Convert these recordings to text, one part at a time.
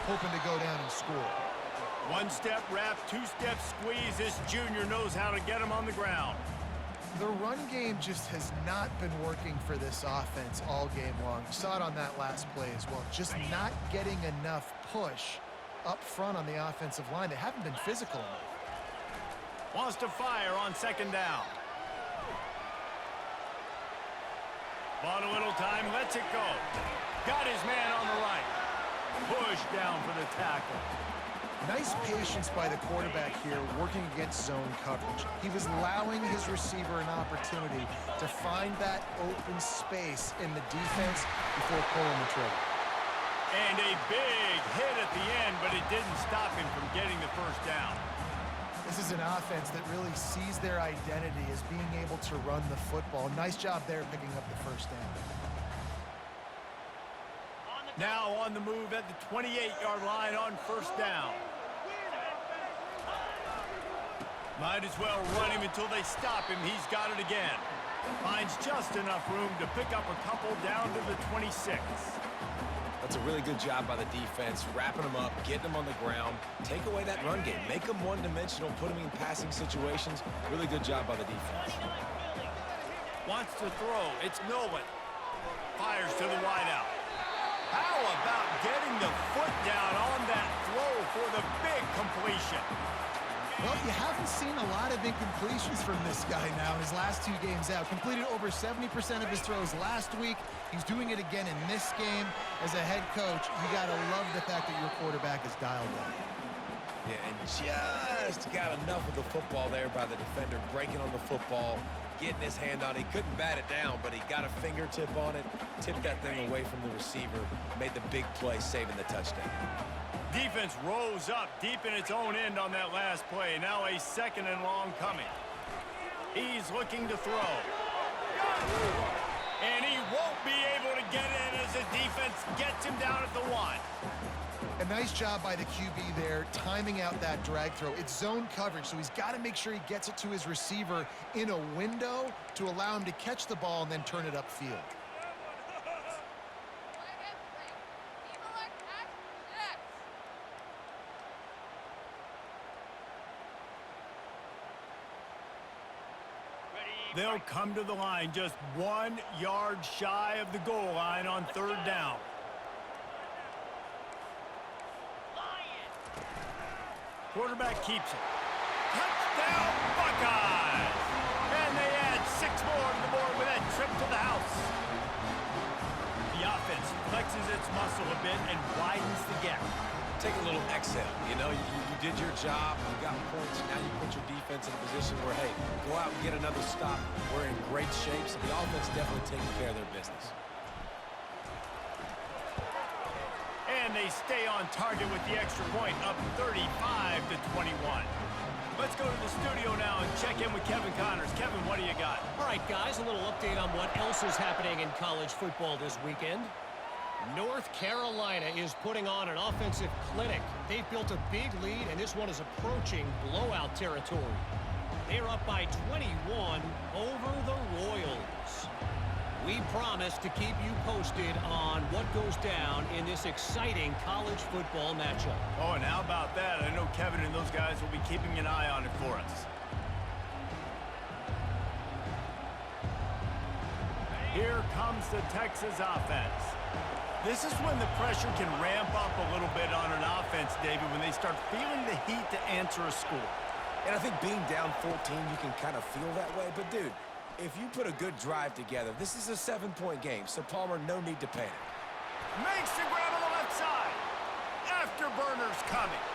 hoping to go down and score. One-step wrap, two-step squeeze. This junior knows how to get him on the ground. The run game just has not been working for this offense all game long. You saw it on that last play as well. Just not getting enough push up front on the offensive line. They haven't been physical enough. Wants to fire on second down. Bought a little time, lets it go. Got his man on the right. Push down for the tackle. Nice patience by the quarterback here working against zone coverage. He was allowing his receiver an opportunity to find that open space in the defense before pulling the trigger. And a big hit at the end, but it didn't stop him from getting the first down. This is an offense that really sees their identity as being able to run the football. Nice job there picking up the first down. Now on the move at the 28-yard line on first down. Might as well run him until they stop him. He's got it again. Finds just enough room to pick up a couple down to the 26. That's a really good job by the defense, wrapping them up, getting them on the ground, take away that run game, make them one-dimensional, put them in passing situations. Really good job by the defense. Wants to throw. It's Nolan. Fires to the wideout. How about getting the foot down on that throw for the big completion? Well, you haven't seen a lot of incompletions from this guy now his last 2 games out. Completed over 70% of his throws last week. He's doing it again in this game. As a head coach, you got to love the fact that your quarterback is dialed in. Yeah, and just got enough of the football there by the defender, breaking on the football, getting his hand on it. He couldn't bat it down, but he got a fingertip on it, tipped that thing away from the receiver, made the big play, saving the touchdown. Defense rose up deep in its own end on that last play. Now a second and long coming. He's looking to throw. And he won't be able to get in as the defense gets him down at the 1. A nice job by the QB there, timing out that drag throw. It's zone coverage, so he's got to make sure he gets it to his receiver in a window to allow him to catch the ball and then turn it upfield. They'll come to the line just 1 yard shy of the goal line on third down. Quarterback keeps it. Touchdown, Buckeyes! And they add 6 more to the board with that trip to the house. The offense flexes its muscle a bit and widens the gap. Take a little exhale. You know, you did your job. You got points. Now you put your defense in a position where, hey, go out and get another stop. We're in great shape, so the offense definitely taking care of their business. And they stay on target with the extra point, up 35-21. Let's go to the studio now and check in with Kevin Connors. Kevin, what do you got? All right, guys, a little update on what else is happening in college football this weekend. North Carolina is putting on an offensive clinic. They've built a big lead, and this one is approaching blowout territory. They're up by 21 over the Royals. We promise to keep you posted on what goes down in this exciting college football matchup. Oh, and how about that? I know Kevin and those guys will be keeping an eye on it for us. Here comes the Texas offense. This is when the pressure can ramp up a little bit on an offense, David, when they start feeling the heat to answer a score. And I think being down 14, you can kind of feel that way. But, dude, if you put a good drive together, this is a 7-point game, so Palmer, no need to panic. Makes the grab on the left side. Afterburner's coming.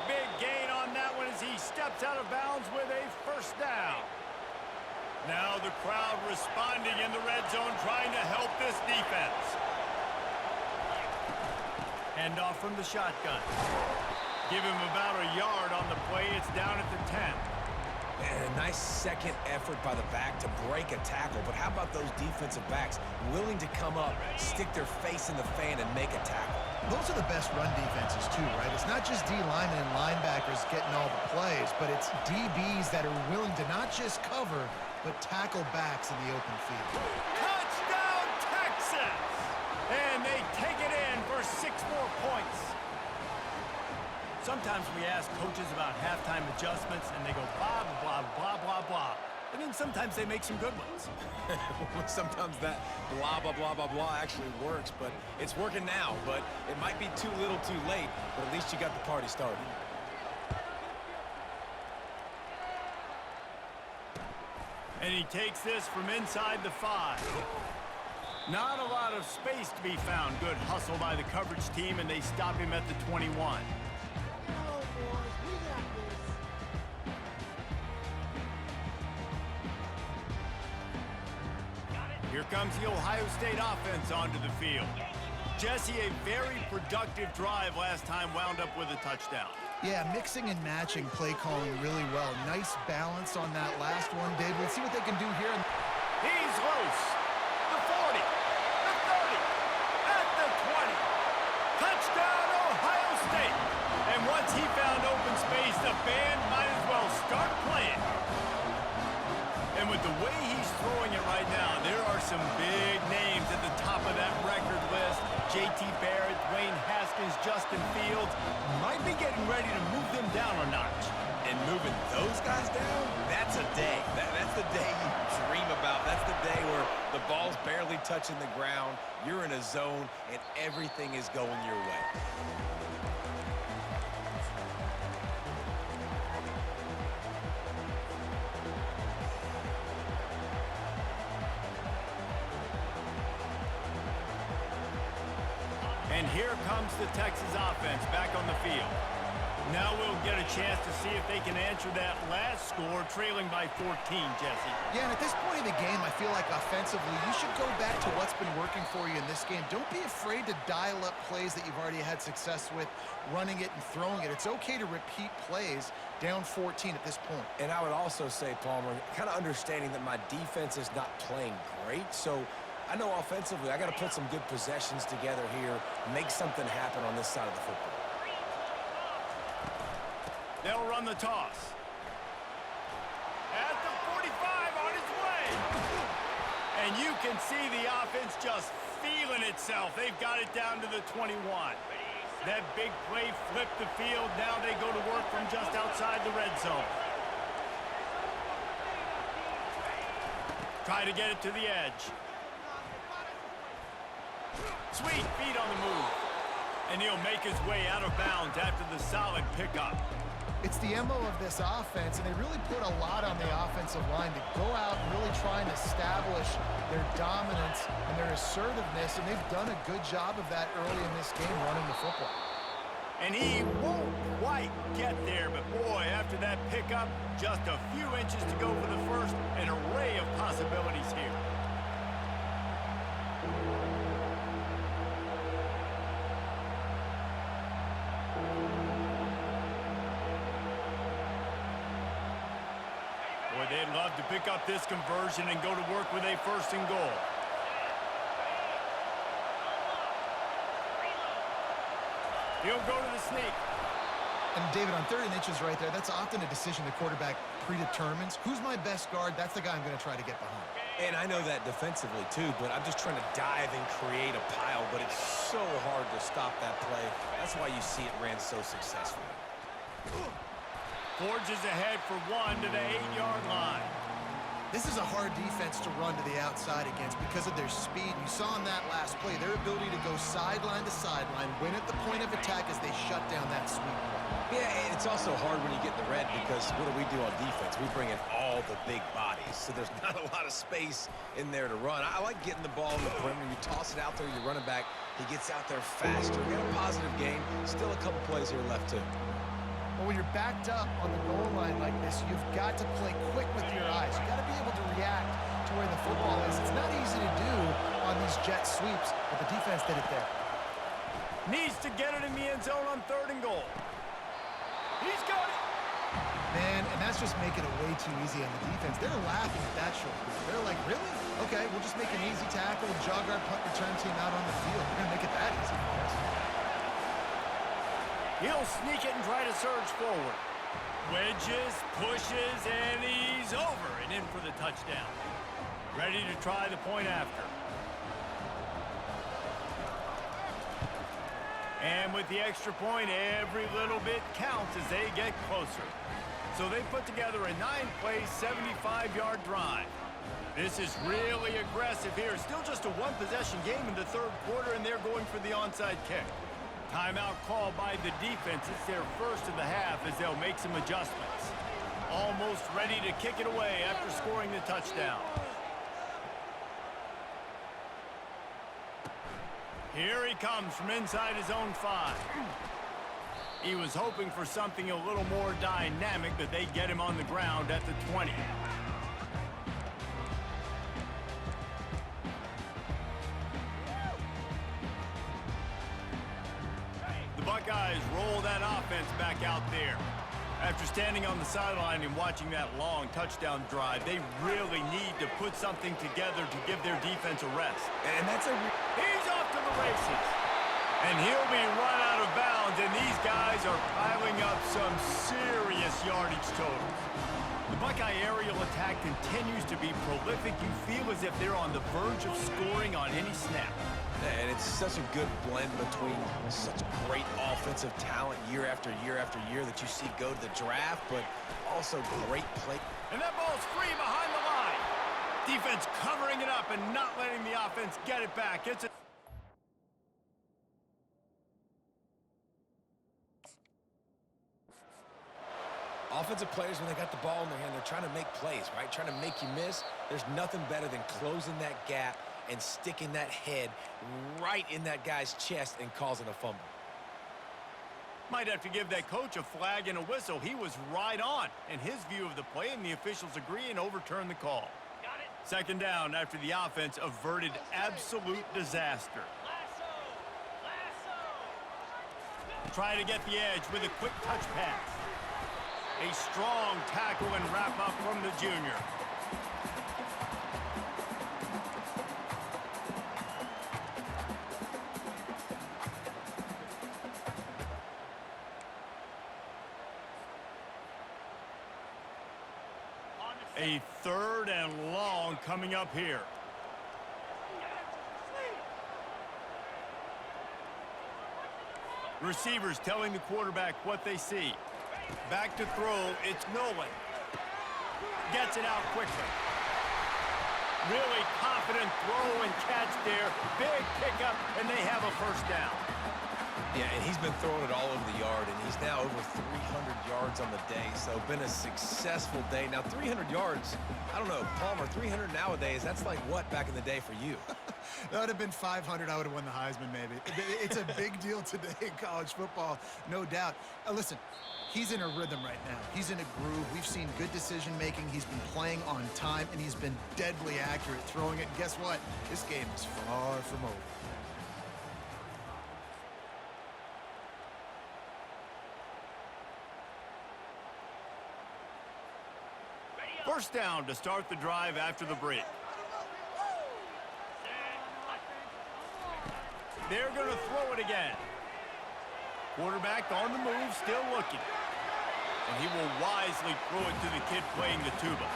Big gain on that one as he steps out of bounds with a first down. Now the crowd responding in the red zone, trying to help this defense. Hand off from the shotgun. Give him about a yard on the play. It's down at the 10. And a nice second effort by the back to break a tackle. But how about those defensive backs willing to come up, stick their face in the fan, and make a tackle? Those are the best run defenses too, right? It's not just D linemen and linebackers getting all the plays, but it's DBs that are willing to not just cover, but tackle backs in the open field. Touchdown, Texas! And they take it in for 6 Sometimes we ask coaches about halftime adjustments, and they go blah, blah, blah, blah, blah. And then sometimes they make some good ones. Sometimes that blah, blah, blah, blah, blah actually works, but it's working now. But it might be too little too late, but at least you got the party started. And he takes this from inside the 5. Not a lot of space to be found. Good hustle by the coverage team, and they stop him at the 21. Here comes the Ohio State offense onto the field. Jesse, a very productive drive last time, wound up with a touchdown. Yeah, mixing and matching play calling really well. Nice balance on that last one, David. Let's see what they can do here. He's loose. The 40, the 30, at the 20. Touchdown, Ohio State. And once he found open space, the band might as well start playing. And with the way he's throwing it right now, there are some big names at the top of that record list. J.T. Barrett, Dwayne Haskins, Justin Fields might be getting ready to move them down a notch. And moving those guys down, that's a day. That's the day you dream about. That's the day where the ball's barely touching the ground, you're in a zone, and everything is going your way. And here comes the Texas offense back on the field. Now we'll get a chance to see if they can answer that last score, trailing by 14, Jesse. Yeah, and at this point in the game, I feel like offensively, you should go back to what's been working for you in this game. Don't be afraid to dial up plays that you've already had success with, running it and throwing it. It's okay to repeat plays down 14 at this point. And I would also say, Palmer, kind of understanding that my defense is not playing great, so I know offensively I got to put some good possessions together here, make something happen on this side of the football. They'll run the toss. At the 45 on its way. And you can see the offense just feeling itself. They've got it down to the 21. That big play flipped the field. Now they go to work from just outside the red zone. Try to get it to the edge. Sweet feet on the move. And he'll make his way out of bounds after the solid pickup. It's the MO of this offense, and they really put a lot on the offensive line to go out and really try and establish their dominance and their assertiveness, and they've done a good job of that early in this game running the football. And he won't quite get there, but boy, after that pickup, just a few inches to go for the first, an array of possibilities here. Boy, they'd love to pick up this conversion and go to work with a 1st and goal. He'll go to the sneak. And David, on 3rd and inches right there, that's often a decision the quarterback predetermines. Who's my best guard? That's the guy I'm going to try to get behind. And I know that defensively too, but I'm just trying to dive and create a pile, but it's so hard to stop that play. That's why you see it ran so successfully. Forges ahead for 1 to the 8-yard line. This is a hard defense to run to the outside against because of their speed. You saw in that last play their ability to go sideline to sideline, win at the point of attack as they shut down that sweep play. Yeah, and it's also hard when you get in the red because what do on defense? We bring in all the big bodies, so there's not a lot of space in there to run. I like getting the ball in the perimeter. You toss it out there, your running back, he gets out there faster. We had a positive game. Still a couple plays here left too. But when you're backed up on the goal line like this, you've got to play quick with your eyes. You've got to be able to react to where the football is. It's not easy to do on these jet sweeps, but the defense did it there. Needs to get it in the end zone on 3rd and goal. He's got it. Man, and that's just making it way too easy on the defense. They're laughing at that short. They're like, really? Okay, we'll just make an easy tackle and jog our punt return team out on the field. We're going to make it that easy for us. He'll sneak it and try to surge forward. Wedges, pushes, and he's over and in for the touchdown. Ready to try the point after. And with the extra point, every little bit counts as they get closer. So they put together a 9-play, 75-yard drive. This is really aggressive here. Still just a one-possession game in the third quarter, and they're going for the onside kick. Timeout called by the defense. It's their first of the half as they'll make some adjustments. Almost ready to kick it away after scoring the touchdown. Here he comes from inside his own 5. He was hoping for something a little more dynamic, but they get him on the ground at the 20. The Buckeyes roll that offense back out there. After standing on the sideline and watching that long touchdown drive, they really need to put something together to give their defense a rest. And that's He's off to the races. And he'll be run out of bounds, and these guys are piling up some serious yardage totals. The Buckeye aerial attack continues to be prolific. You feel as if they're on the verge of scoring on any snap. And it's such a good blend between such great offensive talent year after year after year that you see go to the draft, but also great play. And that ball's free behind the line. Defense covering it up and not letting the offense get it back. It's a offensive players, when they got the ball in their hand, they're trying to make plays, right? Trying to make you miss. There's nothing better than closing that gap and sticking that head right in that guy's chest and causing a fumble. Might have to give that coach a flag and a whistle. He was right on in his view of the play, and the officials agree and overturn the call. Second down after the offense averted absolute disaster. Trying to get the edge with a quick touch pass. A strong tackle and wrap up from the junior. A third and long coming up here. Receivers telling the quarterback what they see. Back to throw, it's Nolan. Gets it out quickly. Really confident throw and catch there. Big pickup, and they have a first down. Yeah, and he's been throwing it all over the yard, and he's now over 300 yards on the day, so been a successful day. Now, 300 yards, I don't know, Palmer, 300 nowadays, that's like what back in the day for you? That would have been 500. I would have won the Heisman, maybe. It's a big deal today in college football, no doubt. Listen, he's in a rhythm right now. He's in a groove. We've seen good decision-making. He's been playing on time, and he's been deadly accurate throwing it. And guess what? This game is far from over. First down to start the drive after the break. They're going to throw it again. Quarterback on the move, still looking. And he will wisely throw it to the kid playing the tuba.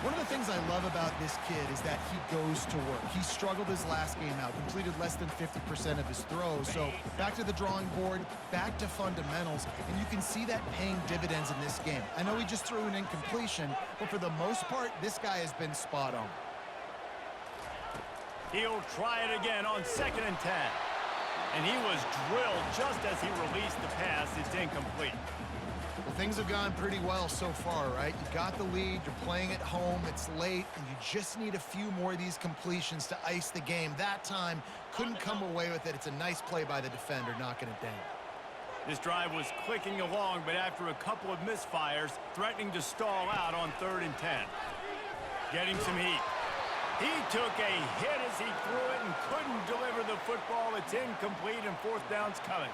One of the things I love about this kid is that he goes to work. He struggled his last game out, completed less than 50% of his throws. So back to the drawing board, back to fundamentals, and you can see that paying dividends in this game. I know he just threw an incompletion, but for the most part, this guy has been spot on. He'll try it again on 2nd and 10. And he was drilled just as he released the pass. It's incomplete. Well, things have gone pretty well so far, right? You got the lead, you're playing at home, it's late, and you just need a few more of these completions to ice the game. That time, couldn't come away with it. It's a nice play by the defender, knocking it down. This drive was clicking along, but after a couple of misfires, threatening to stall out on 3rd and 10. Getting some heat. He took a hit as he threw it and couldn't deliver the football. It's incomplete, and 4th down's coming.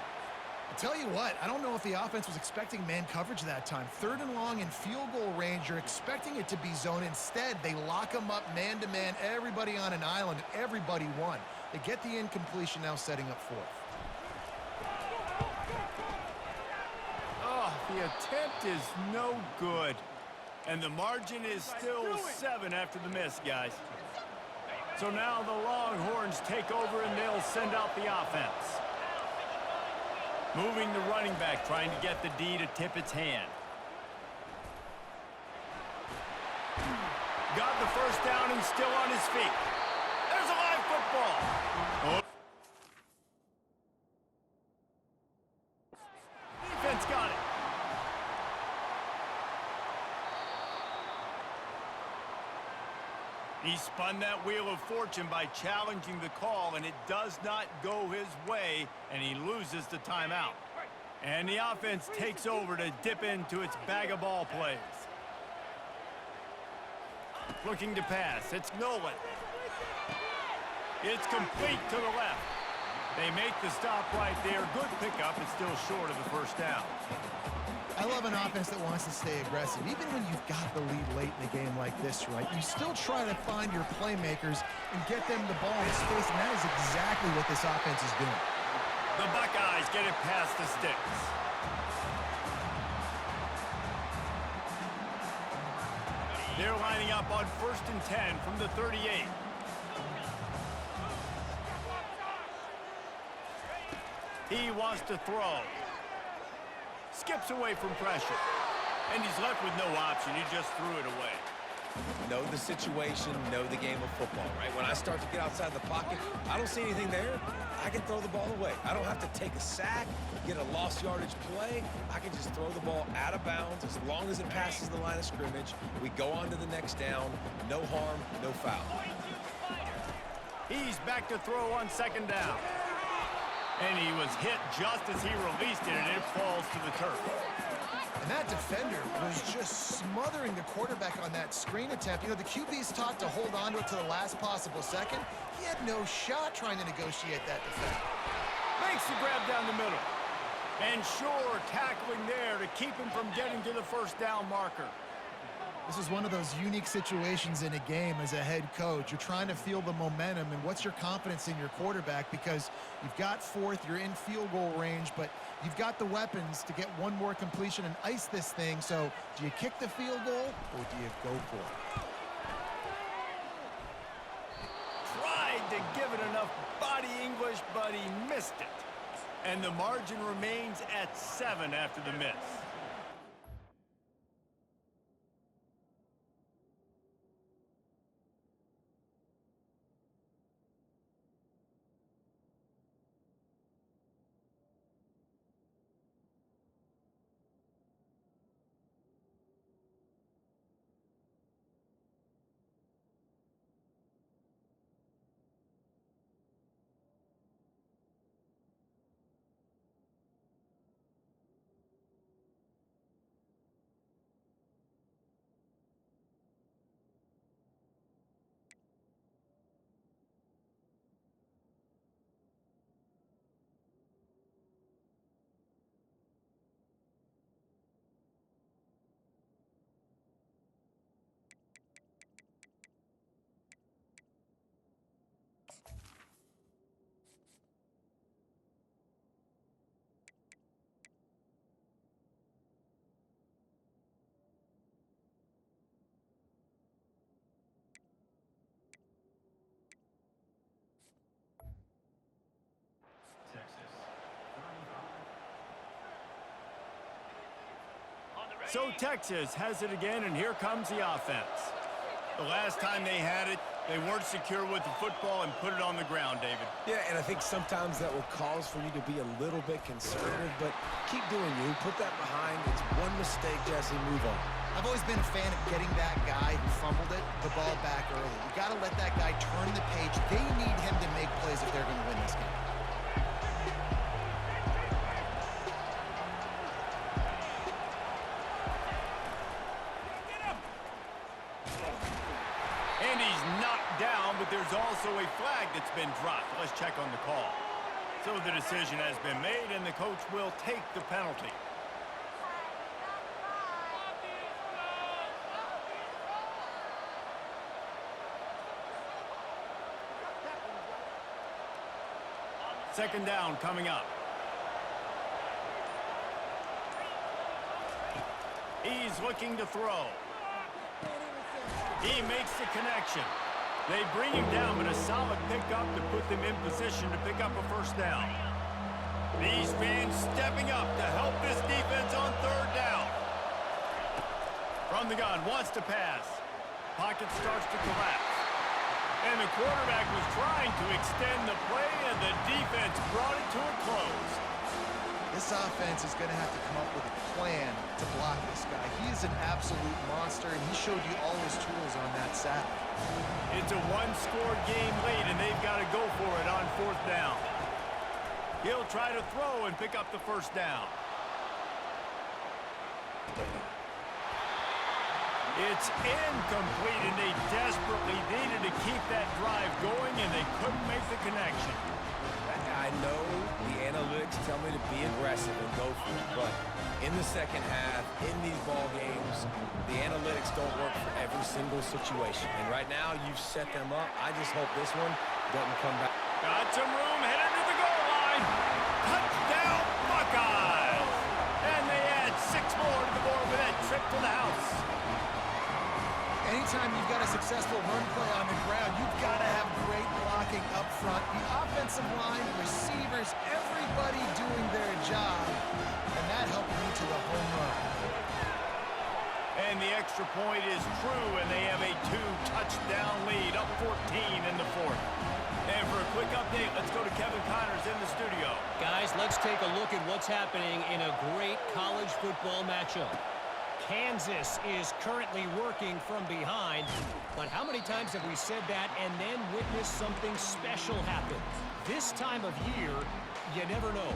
I tell you what, I don't know if the offense was expecting man coverage that time. 3rd and long in field goal range, you're expecting it to be zone. Instead, they lock them up man-to-man, everybody on an island, and everybody won. They get the incompletion, now setting up 4th. Oh, the attempt is no good. And the margin is still 7 after the miss, guys. So now the Longhorns take over, and they'll send out the offense. Moving the running back, trying to get the D to tip its hand. Got the first down and still on his feet. There's a live football. Oh. Defense got it. He spun that wheel of fortune by challenging the call, and it does not go his way, and he loses the timeout. And the offense takes over to dip into its bag of ball plays. Looking to pass. It's Nolan. It's complete to the left. They make the stop right there. Good pickup. It's still short of the first down. I love an offense that wants to stay aggressive. Even when you've got the lead late in a game like this, right, you still try to find your playmakers and get them the ball in space, and that is exactly what this offense is doing. The Buckeyes get it past the sticks. They're lining up on 1st and 10 from the 38. He wants to throw. Skips away from pressure. And he's left with no option. He just threw it away. Know the situation, know the game of football, right? When I start to get outside the pocket, I don't see anything there. I can throw the ball away. I don't have to take a sack, get a lost yardage play. I can just throw the ball out of bounds as long as it passes the line of scrimmage. We go on to the next down. No harm, no foul. He's back to throw on 2nd down. And he was hit just as he released it, and it falls to the turf. And that defender was just smothering the quarterback on that screen attempt. You know, the QB's taught to hold on to it to the last possible second. He had no shot trying to negotiate that defense. Makes the grab down the middle. And sure, tackling there to keep him from getting to the first down marker. This is one of those unique situations in a game as a head coach. You're trying to feel the momentum, and what's your confidence in your quarterback, because you've got 4th, you're in field goal range, but you've got the weapons to get one more completion and ice this thing. So do you kick the field goal or do you go for it? Tried to give it enough body English, but he missed it. And the margin remains at 7 after the miss. So Texas has it again, and here comes the offense. The last time they had it, they weren't secure with the football and put it on the ground, David. Yeah, and I think sometimes that will cause for you to be a little bit conservative, but keep doing you. Put that behind. It's one mistake, Jesse. Move on. I've always been a fan of getting that guy who fumbled it, the ball back early. You got to let that guy turn the page. They need him to make plays if they're going to win this game. But there's also a flag that's been dropped. Let's check on the call. So the decision has been made, and the coach will take the penalty. Second down coming up. He's looking to throw. He makes the connection. They bring him down, but a solid pickup to put them in position to pick up a first down. These fans stepping up to help this defense on third down. From the gun, wants to pass. Pocket starts to collapse. And the quarterback was trying to extend the play, and the defense brought it to a close. This offense is going to have to come up with a plan to block this guy. He is an absolute monster, and he showed you all his tools on that sack. It's a one-score game lead, and they've got to go for it on fourth down. He'll try to throw and pick up the first down. It's incomplete, and they desperately needed to keep that drive going, and they couldn't make the connection. I know the analytics tell me to be aggressive and go for it, but in the second half, in these ball games, the analytics don't work for every single situation. And right now, you've set them up. I just hope this one doesn't come back. Got some room, headed to the goal line. Touchdown, Buckeyes! And they add 6 more to the board with that trip to the house. Anytime you've got a successful run play on the ground, you've got to have great blocking up front. The offensive line, receivers, everybody doing their job, and that helped lead to the home run. And the extra point is true, and they have a 2-touchdown lead, up 14 in the fourth. And for a quick update, let's go to Kevin Connors in the studio. Guys, let's take a look at what's happening in a great college football matchup. Kansas is currently working from behind, but how many times have we said that and then witnessed something special happen? This time of year, you never know.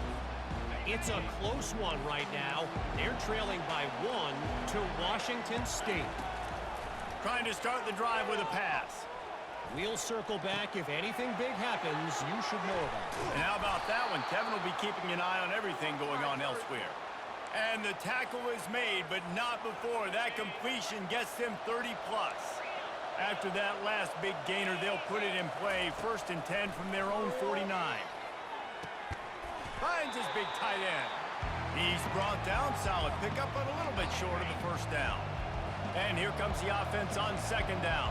It's a close one right now. They're trailing by 1 to Washington State. Trying to start the drive with a pass. We'll circle back. If anything big happens, you should know about it. And how about that one? Kevin will be keeping an eye on everything going on elsewhere. And the tackle is made, but not before that completion gets them 30-plus. After that last big gainer, they'll put it in play. 1st and 10 from their own 49. Finds his big tight end. He's brought down solid. Pick up on a little bit short of the first down. And here comes the offense on 2nd down.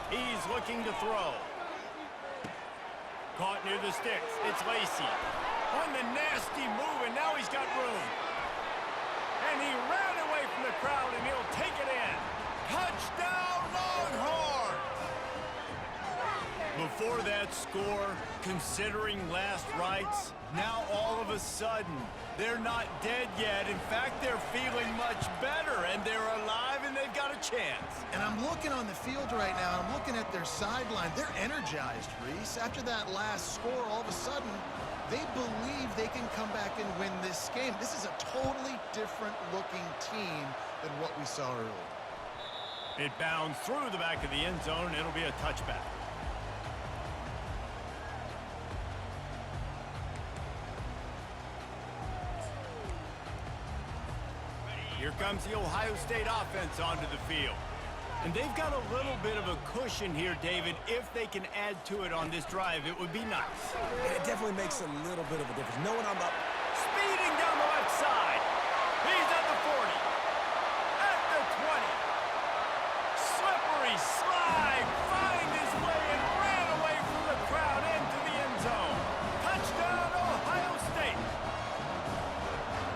He's looking to throw. Caught near the sticks. It's Lacey. On the nasty move, and now he's got room. And he ran away from the crowd, and he'll take it in. Touchdown, Longhorns! Before that score, considering last rites, now all of a sudden, they're not dead yet. In fact, they're feeling much better, and they're alive, and they've got a chance. And I'm looking on the field right now, and I'm looking at their sideline. They're energized, Reese. After that last score, all of a sudden, they believe they can come back and win this game. This is a totally different-looking team than what we saw earlier. It bounds through the back of the end zone. It'll be a touchback. Here comes the Ohio State offense onto the field. And they've got a little bit of a cushion here, David. If they can add to it on this drive, it would be nice. It definitely makes a little bit of a difference. Knowing I'm up. Speeding down the left side. He's at the 40. At the 20. Slippery slide. Find his way and ran away from the crowd into the end zone. Touchdown, Ohio State.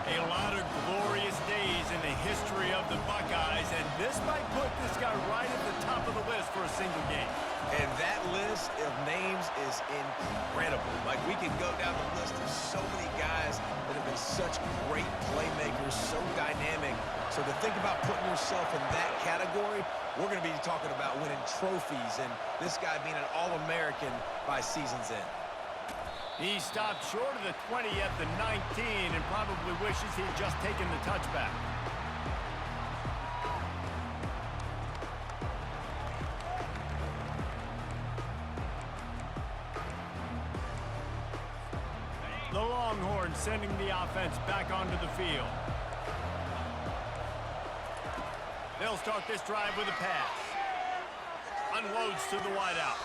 A lot of glorious days in the history of the Buckeyes, and this might put this guy right at the top of the list for a single game. And that list of names is incredible. Like, we can go down the list of so many guys that have been such great playmakers, so dynamic. So to think about putting yourself in that category, we're going to be talking about winning trophies and this guy being an All-American by season's end. He stopped short of the 20 at the 19 and probably wishes he'd just taken the touchback. The Longhorns sending the offense back onto the field. They'll start this drive with a pass. Unloads to the wideout.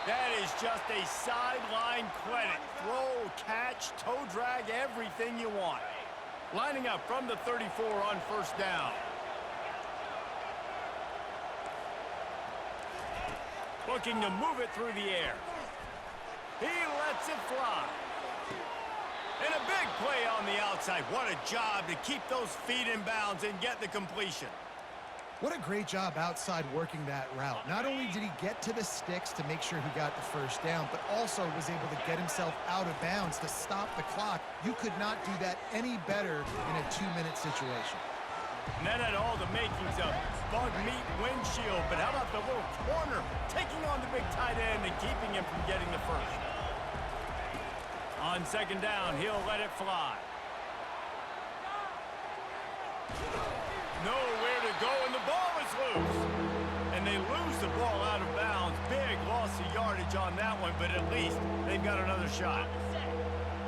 That is just a sideline credit. Throw, catch, toe drag, everything you want. Lining up from the 34 on 1st down. Looking to move it through the air. He lets it fly. play on the outside. What a job to keep those feet in bounds and get the completion. What a great job outside working that route. Not only did he get to the sticks to make sure he got the first down, but also was able to get himself out of bounds to stop the clock. You could not do that any better in a 2-minute situation. And that had all the makings of bug meat windshield, but how about the little corner taking on the big tight end and keeping him from getting the first? On second down, he'll let it fly. Nowhere to go, and the ball is loose. And they lose the ball out of bounds. Big loss of yardage on that one, but at least they've got another shot.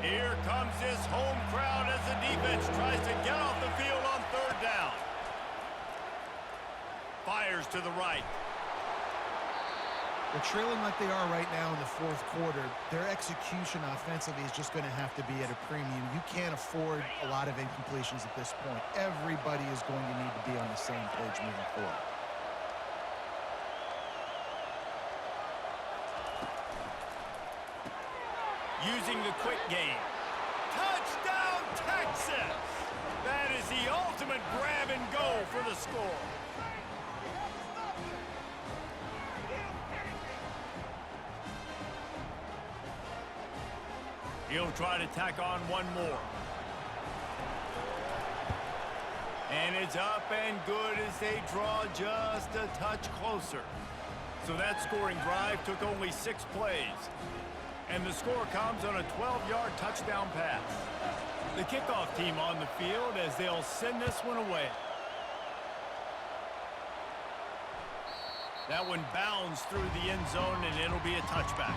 Here comes this home crowd as the defense tries to get off the field on third down. Fires to the right. They're trailing like they are right now in the fourth quarter. Their execution offensively is just going to have to be at a premium. You can't afford a lot of incompletions at this point. Everybody is going to need to be on the same page moving forward. Using the quick game. Touchdown, Texas! That is the ultimate grab and go for the score. He'll try to tack on one more. And it's up and good as they draw just a touch closer. So that scoring drive took only 6 plays. And the score comes on a 12-yard touchdown pass. The kickoff team on the field as they'll send this one away. That one bounds through the end zone, and it'll be a touchback.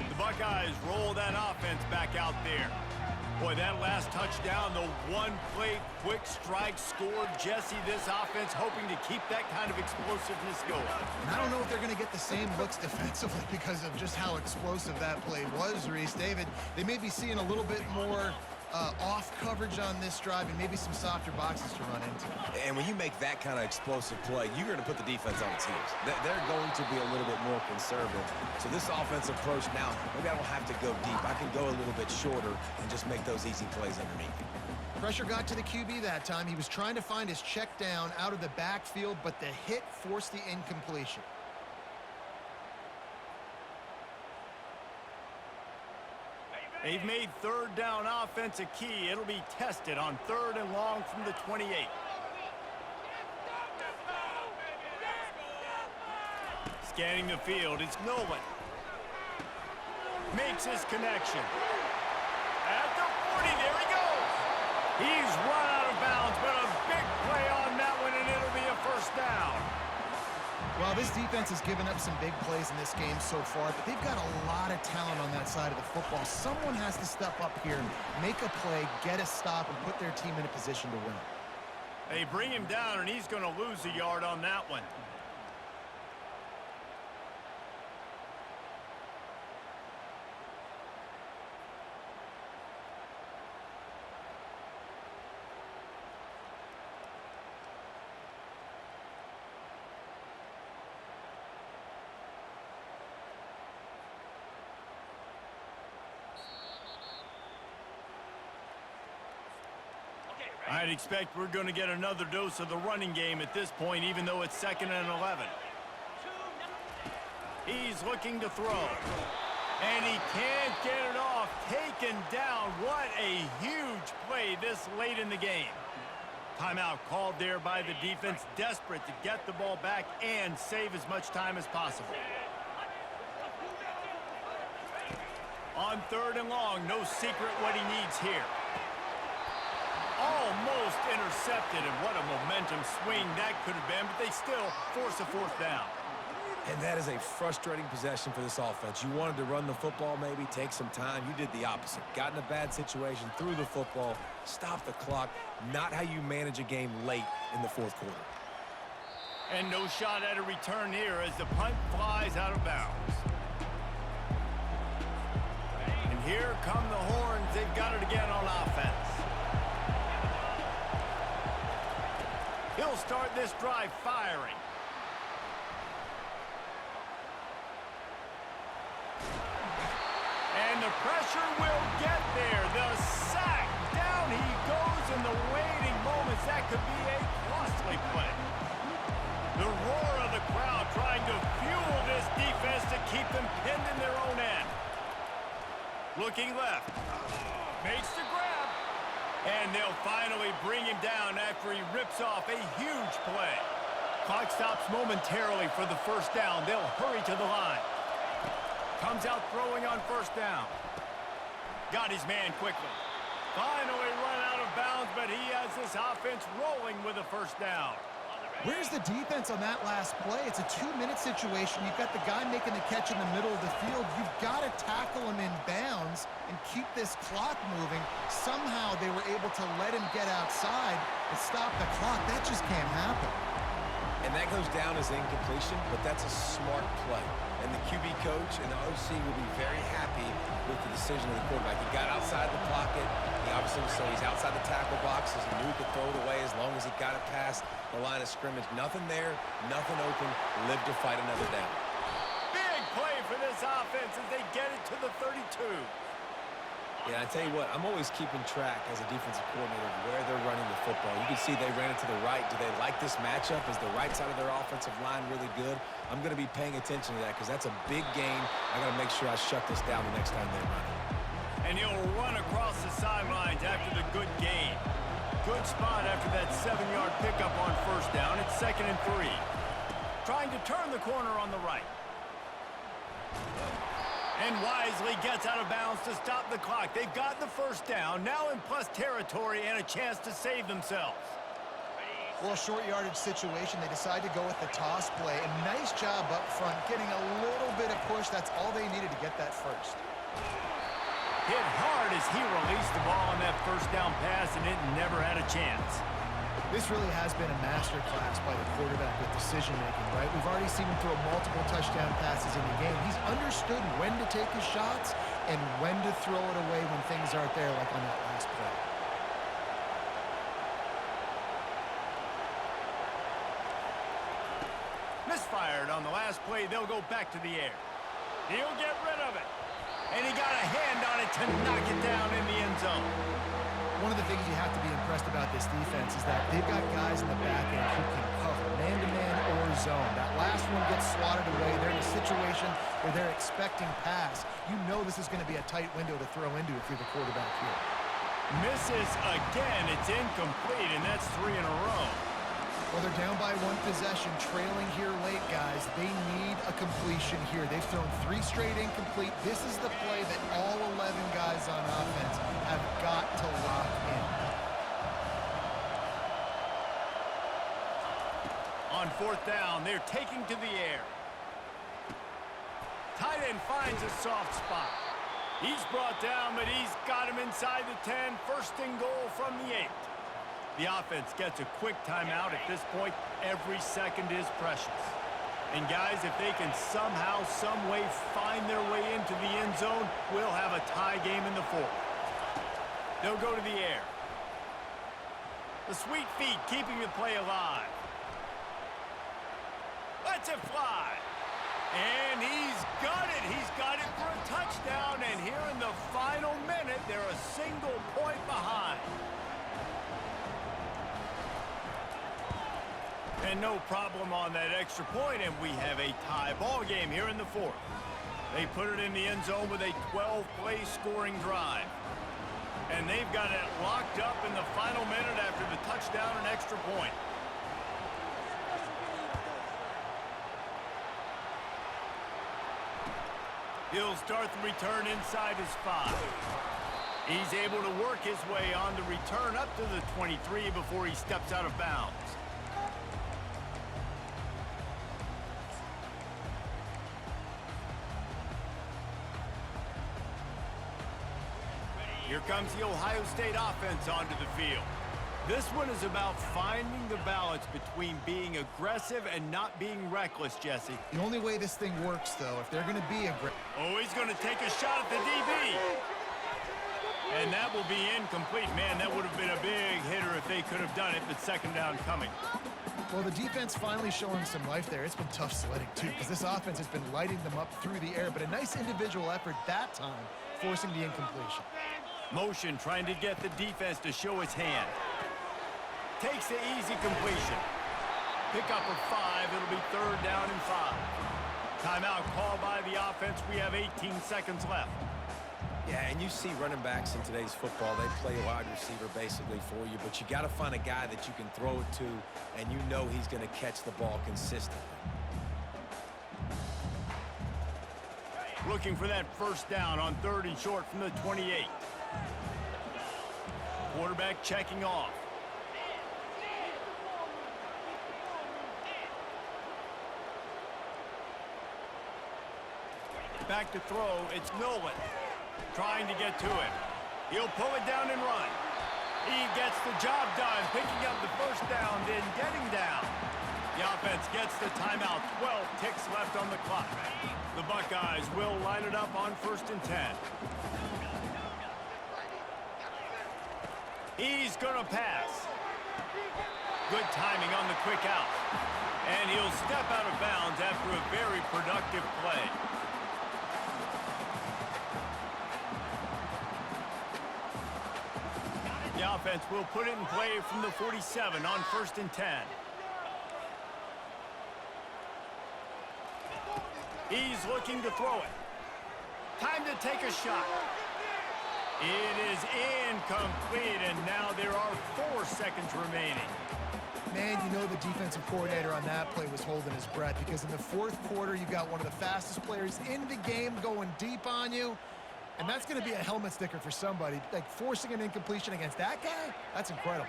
The Buckeyes roll that offense back out there. Boy, that last touchdown, the one-play quick strike scored. Jesse, this offense hoping to keep that kind of explosiveness going. And I don't know if they're going to get the same looks defensively because of just how explosive that play was, Reese. David, they may be seeing a little bit more off coverage on this drive and maybe some softer boxes to run into. And when you make that kind of explosive play, you're going to put the defense on its heels. They're going to be a little bit more conservative. So this offensive approach now, maybe I don't have to go deep. I can go a little bit shorter and just make those easy plays underneath. Pressure got to the QB that time. He was trying to find his check down out of the backfield, but the hit forced the incompletion. They've made third down offense a key. It'll be tested on 3rd and long from the 28. Scanning the field, it's Nolan. Makes his connection. At the 40, there he goes. He's run out of bounds, but a big play on that one, and it'll be a first down. Well, this defense has given up some big plays in this game so far, but they've got a lot of talent on that side of the football. Someone has to step up here, make a play, get a stop, and put their team in a position to win. They bring him down, and he's going to lose a yard on that one. I'd expect we're going to get another dose of the running game at this point, even though it's 2nd and 11. He's looking to throw. And he can't get it off. Taken down. What a huge play this late in the game. Timeout called there by the defense, desperate to get the ball back and save as much time as possible. On 3rd and long, no secret what he needs here. Almost intercepted, and what a momentum swing that could have been, but they still force a 4th down. And that is a frustrating possession for this offense. You wanted to run the football, maybe take some time. You did the opposite. Got in a bad situation, threw the football, stopped the clock. Not how you manage a game late in the 4th quarter. And no shot at a return here as the punt flies out of bounds. And here come the horns. They've got it again on offense. He'll start this drive firing. the pressure will get there. The sack. Down he goes in the waiting moments. That could be a costly play. The roar of the crowd trying to fuel this defense to keep them pinned in their own end. Looking left. Makes the grab. And they'll finally bring him down after he rips off a huge play. Clock stops momentarily for the first down. They'll hurry to the line. Comes out throwing on first down. Got his man quickly. Finally run out of bounds, but he has this offense rolling with a first down. Where's the defense on that last play? It's a 2-minute situation. You've got the guy making the catch in the middle of the field. You've got to tackle him in bounds and keep this clock moving. Somehow they were able to let him get outside and stop the clock. That just can't happen. And that goes down as incompletion, but that's a smart play. And the QB coach and the OC will be very happy with the decision of the quarterback. He got outside the pocket. He obviously so he's outside the tackle box. He knew he could throw it away as long as he got it past the line of scrimmage. Nothing there, nothing open. Live to fight another down. Big play for this offense as they get it to the 32. Yeah, I tell you what, I'm always keeping track as a defensive coordinator of where they're running the football. You can see they ran it to the right. Do they like this matchup? Is the right side of their offensive line really good? I'm going to be paying attention to that because that's a big gain. I got to make sure I shut this down the next time they run it. And he'll run across the sidelines after the good gain. Good spot after that 7-yard pickup on first down. It's 2nd and 3. Trying to turn the corner on the right. And wisely gets out of bounds to stop the clock. They've got the first down, now in plus territory and a chance to save themselves. Well, short yardage situation, they decide to go with the toss play. And nice job up front, getting a little bit of push. That's all they needed to get that first. Hit hard as he released the ball on that first down pass, and it never had a chance. This really has been a masterclass by the quarterback with decision-making, right? We've already seen him throw multiple touchdown passes in the game. He's understood when to take his shots and when to throw it away when things aren't there, like on that last play. Misfired on the last play. They'll go back to the air. He'll get rid of it. And he got a hand on it to knock it down in the end zone. One of the things you have to be impressed about this defense is that they've got guys in the back end who can cover man-to-man or zone. That last one gets swatted away. They're in a situation where they're expecting pass. You know this is going to be a tight window to throw into if you're the quarterback here. Misses again. It's incomplete, and that's 3 in a row. Well, they're down by 1 possession, trailing here late, guys. They need a completion here. They've thrown 3 straight incomplete. This is the play that all 11 guys on offense have got to lock in. On 4th down, they're taking to the air. Tight end finds a soft spot. He's brought down, but he's got him inside the 10. 1st and goal from the 8. The offense gets a quick timeout. At this point, every second is precious. And guys, if they can somehow, some way find their way into the end zone, we'll have a tie game in the 4th. They'll go to the air. The sweet feet keeping the play alive. Lets it fly. And he's got it. He's got it for a touchdown. And here in the final minute, they're a single point behind. And no problem on that extra point, and we have a tie ball game here in the 4th. They put it in the end zone with a 12-play scoring drive. And they've got it locked up in the final minute after the touchdown and extra point. He'll start the return inside his 5. He's able to work his way on the return up to the 23 before he steps out of bounds. Here comes the Ohio State offense onto the field. This one is about finding the balance between being aggressive and not being reckless, Jesse. The only way this thing works, though, if they're going to be aggressive... Oh, he's going to take a shot at the DB. And that will be incomplete. Man, that would have been a big hitter if they could have done it, but 2nd down coming. Well, the defense finally showing some life there. It's been tough sledding, too, because this offense has been lighting them up through the air, but a nice individual effort that time forcing the incompletion. Motion trying to get the defense to show his hand. Takes the easy completion. Pick up of 5. It'll be 3rd down and 5. Timeout called by the offense. We have 18 seconds left. Yeah, and you see running backs in today's football, they play wide receiver basically for you, but you got to find a guy that you can throw it to, and you know he's going to catch the ball consistently. Looking for that 1st down on 3rd and short from the 28. Quarterback checking off. Back to throw, it's Nolan. Trying to get to him. He'll pull it down and run. He gets the job done, picking up the 1st down, then getting down. The offense gets the timeout. 12 ticks left on the clock. The Buckeyes will line it up on 1st and 10. He's going to pass. Good timing on the quick out. And he'll step out of bounds after a very productive play. The offense will put it in play from the 47 on 1st and 10. He's looking to throw it. Time to take a shot. It is incomplete, and now there are 4 seconds remaining. Man, you know the defensive coordinator on that play was holding his breath, because in the 4th quarter, you got one of the fastest players in the game going deep on you. And that's going to be a helmet sticker for somebody. Like, forcing an incompletion against that guy, that's incredible.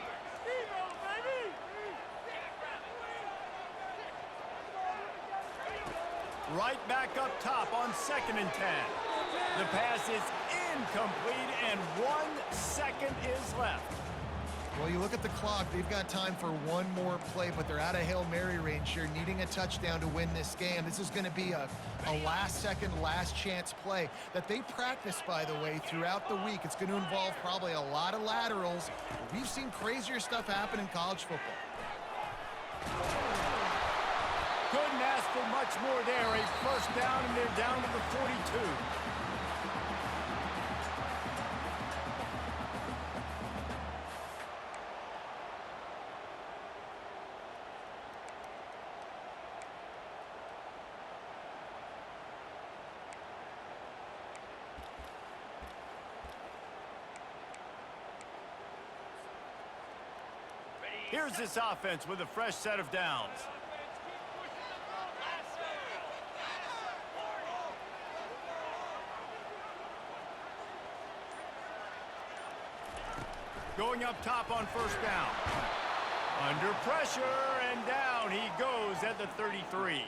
Right back up top on 2nd and 10. The pass is incomplete, and 1 second is left. Well, you look at the clock, they've got time for one more play, but they're out of Hail Mary range here, needing a touchdown to win this game. This is going to be a last-second, last-chance play that they practice, by the way, throughout the week. It's going to involve probably a lot of laterals. We've seen crazier stuff happen in college football. Couldn't ask for much more there. A 1st down, and they're down to the 42. Here's this offense with a fresh set of downs. Going up top on 1st down. Under pressure, and down he goes at the 33.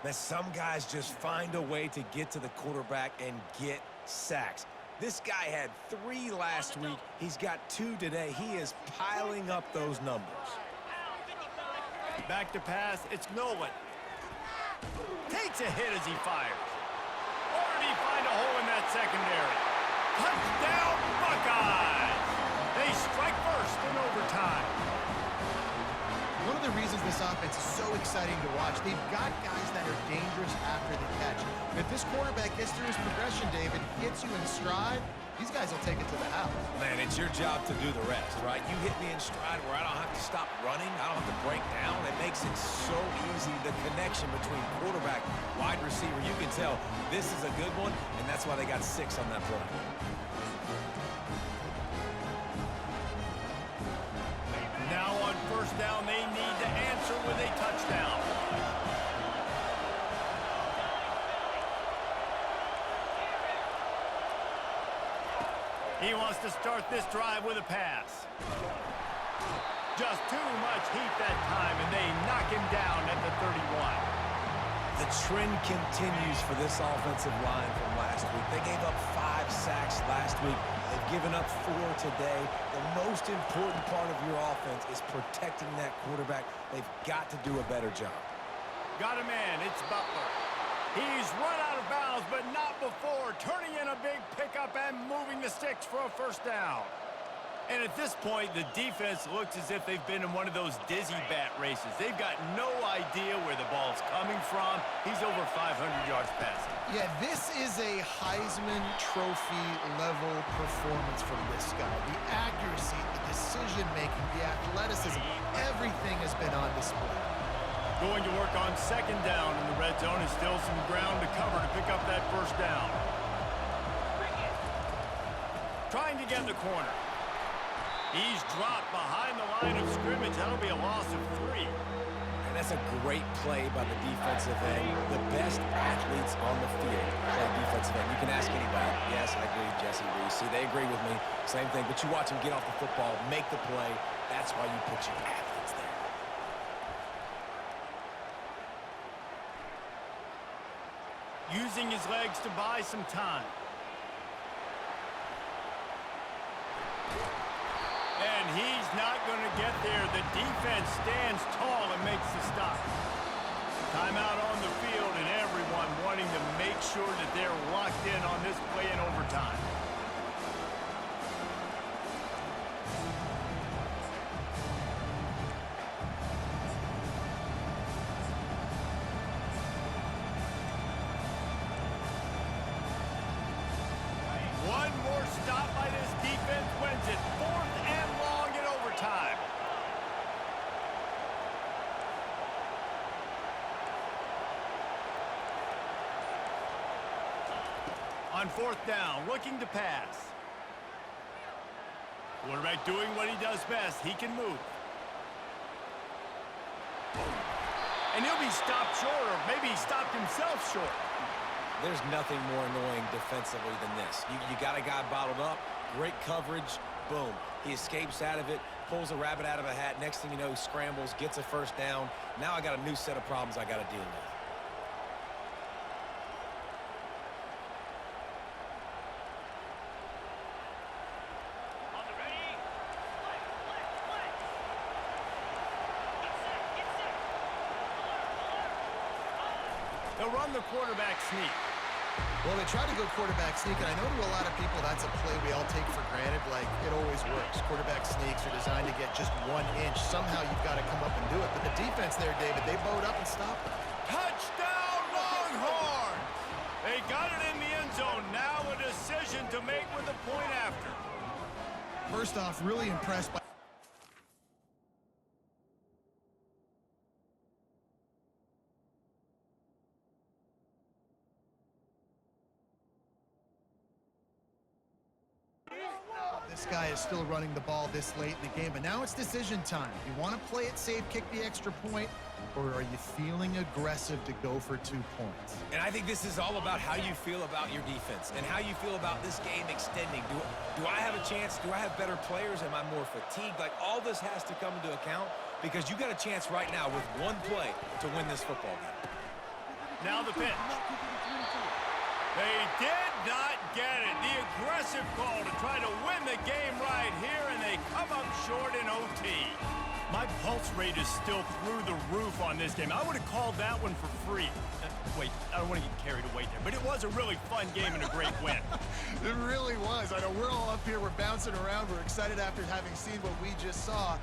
That some guys just find a way to get to the quarterback and get sacks. This guy had 3 last week. He's got 2 today. He is piling up those numbers. Back to pass, it's Nolan. Takes a hit as he fires. Or did he find a hole in that secondary? Touchdown, Buckeyes! They strike first in overtime. One of the reasons this offense is so exciting to watch, they've got guys that are dangerous after the catch. If this quarterback gets through his progression, David, hits you in stride, these guys will take it to the house. Man, it's your job to do the rest, right? You hit me in stride where I don't have to stop running. I don't have to break down. It makes it so easy, the connection between quarterback, wide receiver. You can tell this is a good one, and that's why they got 6 on that play. Now on 1st down, they need to answer with a touchdown. He wants to start this drive with a pass. Just too much heat that time, and they knock him down at the 31. The trend continues for this offensive line from last week. They gave up 5 sacks last week. They've given up 4 today. The most important part of your offense is protecting that quarterback. They've got to do a better job. Got a man, it's Butler. He's run out of bounds, but not before turning in a big pickup and moving the sticks for a 1st down. And at this point, the defense looks as if they've been in one of those dizzy bat races. They've got no idea where the ball's coming from. He's over 500 yards passing. Yeah, this is a Heisman Trophy level performance from this guy. The accuracy, the decision-making, the athleticism, everything has been on display. Going to work on second down in the red zone. Is still some ground to cover to pick up that first down. Trying to get in the corner. He's dropped behind the line of scrimmage. That'll be a loss of 3. And that's a great play by the defensive end. The best athletes on the field play defensive end. You can ask anybody. Yes, I agree, Jesse Reese. See, they agree with me. Same thing. But you watch them get off the football, make the play. That's why you put your athletes there. Using his legs to buy some time. And he's not going to get there. The defense stands tall and makes the stop. Timeout on the field, and everyone wanting to make sure that they're locked in on this play in overtime. One more stop by this defense wins it. 4th and long in overtime. On 4th down, looking to pass. Quarterback doing what he does best. He can move. And he'll be stopped short, or maybe he stopped himself short. There's nothing more annoying defensively than this. You got a guy bottled up, great coverage, boom. He escapes out of it, pulls a rabbit out of a hat. Next thing you know, he scrambles, gets a first down. Now I got a new set of problems I got to deal with. They'll run the quarterback sneak. Well, they try to go quarterback sneak, and I know to a lot of people that's a play we all take for granted, like it always works. Quarterback sneaks are designed to get just 1 inch. Somehow you've got to come up and do it. But the defense there, David, they bowed up and stopped them. Touchdown, Longhorns! They got it in the end zone. Now a decision to make with a point after. First off, really impressed by this guy is still running the ball this late in the game, but now it's decision time. You want to play it safe, kick the extra point, or are you feeling aggressive to go for 2 points? And I think this is all about how you feel about your defense and how you feel about this game extending. Do I have a chance? Do I have better players? Am I more fatigued? Like, all this has to come into account because you got a chance right now with 1 play to win this football game. Now the pitch. They did not get it. The aggressive call to try to win the game right here, and they come up short in OT. My pulse rate is still through the roof on this game. I would have called that one for free. Wait, I don't want to get carried away there, but it was a really fun game and a great win. It really was. I know we're all up here, we're bouncing around, we're excited after having seen what we just saw.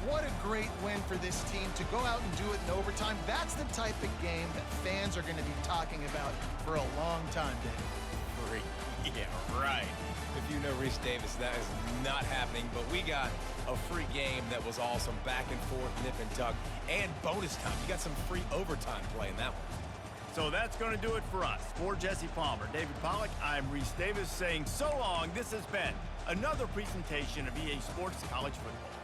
What a great win for this team to go out and do it in overtime. That's the type of game that fans are going to be talking about for a long time, Dave. Free. Yeah, right. If you know Reese Davis, that is not happening, but we got a free game that was awesome. Back and forth, nip and tuck, and bonus time. You got some free overtime play in that one. So that's going to do it for us. For Jesse Palmer, David Pollack, I'm Reese Davis saying so long. This has been another presentation of EA Sports College Football.